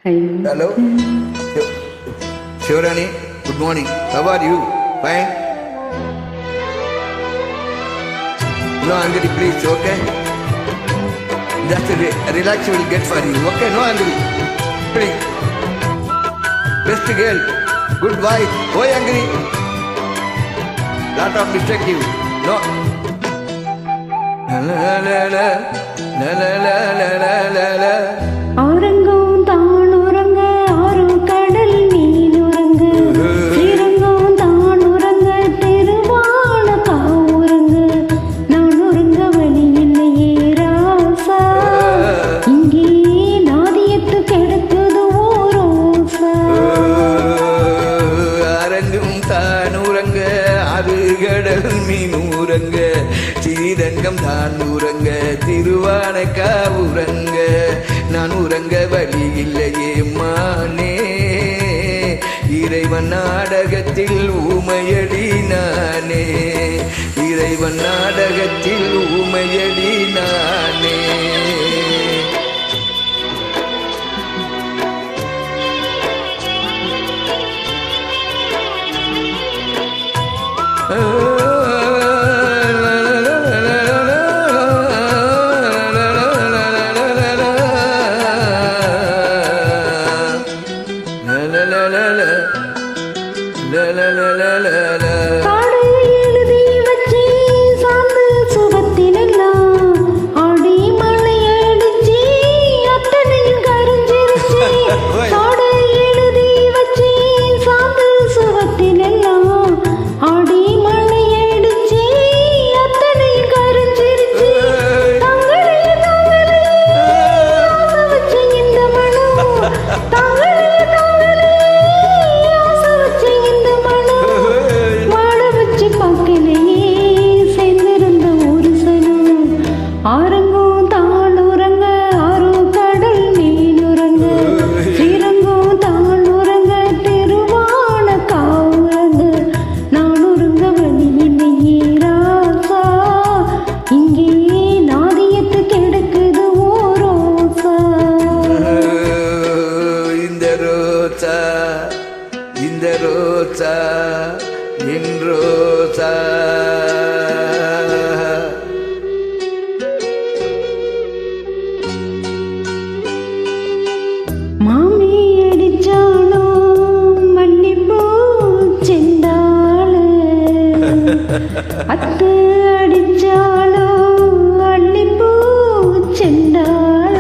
Hello. Shivrani, good morning. How are you? Fine? No angry, please, okay? Just relax, we will get for you, okay? No angry. Please. Best girl, good wife. Why angry? Lot of mistake you. No. La la la la la la la la la la. ஆரங்கம் தான் உறங்க ஆறும் கடல் மீன் உறங்க ஸ்ரீரங்கம் தான் உறங்க திருவான காவுறங்க நான் உறங்க வழி இல்லையே ராசா இங்கே நாதியத்து கிடக்குது ஓரோசா அரங்கும் தான் உறங்க ஆறு கடல் மீன் உறங்க ஸ்ரீரங்கம் தான் உறங்க திருவானக்கா உறங்க நான் உறங்க வழி இல்லையே மானே இறைவன் நாடகத்தில் ஊமையடி நானே இறைவன் நாடகத்தில் ஊமையடி நானே காடு எழுதி வச்சு சாந்து சுகத்தினெல்லாம் ஆடி மழை அடிச்சு அத்தனையும் கரைஞ்சிருச்சு காடு எழுதி வச்சு சாந்து சுகத்தினெல்லாம் ஆடி மழை அடிச்சு அத்தனையும் கரைஞ்சிருச்சு தங்களே ஆசை வச்ச இந்த மனம் தங்களே ஆசை வச்ச இந்த மனம் வாழ வச்சு பார்க்கலையே சேர்ந்திருந்த ஒரு சனம் ஆரங்கம் தான் உறங்க ஆறு கடல் மீன் உறங்க ஸ்ரீரங்கம் தான் உறங்க திருவான காவுறங்க நான் உறங்க வழி இல்லையே ராசா இங்கே நாதியத்து கிடக்குது ஓரோசா இந்த ரோசா என் ரோசா மாமி அடிச்சாலோ மல்லிப்பூ செண்டாள அத்து அடிச்சாலோ அள்ளிப்பூ செண்டாள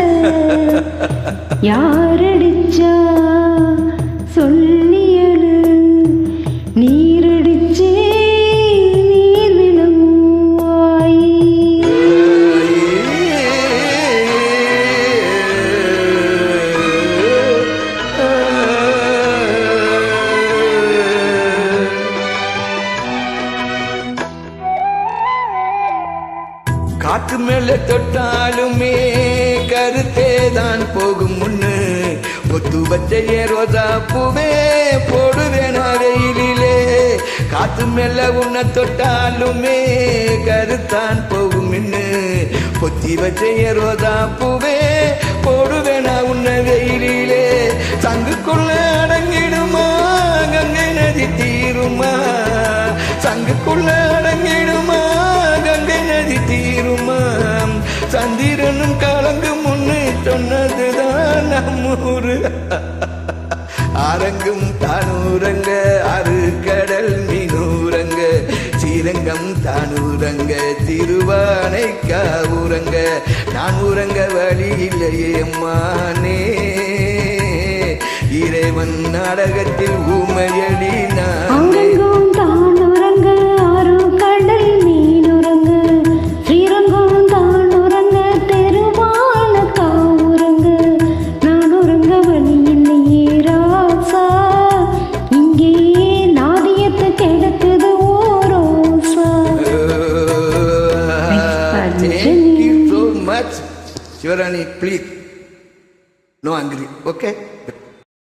யாரடிச்சா சொல்லியலு நீரடிச்சே நீர் விளங்குவாய் காற்று மேல தொட்டாலுமே கருத்தே தான் போகும் முன்னு ஒத்து வச்சைய ரோஜா பூவே போடுவேன் அறையிலே காற்று மேல உன்னை தொட்டாலுமே கருத்தான் போகும் முன்னு பொத்தி வச்சைய ரோஜா பூவே போடுவேனா உன்னை வெயிலிலே சங்குக்குள்ள அடங்கிடுமா கங்கை நதி தீருமா சங்குக்குள்ள அடங்கிடுமா கங்கை நதி தீருமா சந்திரனும் கலங்கு முன்னு சொன்னதுதான் நம்மூரு ஆரங்கும் தானூரங்க ஆறு கடல் மீனூரங்க ஸ்ரீரங்கம் தானூரங்க திருவானைக்கா ஊரங்க நான் ஊரங்க வழி இல்லையே மானே இறைவன் நாடகத்தில் ஊமையடி நான் அங்கெங்கும் தான் உறங்க ஆறு கடல் மீன் உறங்க ஸ்ரீரங்கம் தான் உறங்க தெருவான காவுறங்க நான் உறங்க வழி இல்லையே ராசா இங்கே நாதியத்து கிடக்குது ஓரோசா Thank you so much. Shivrani, please. No angry, okay?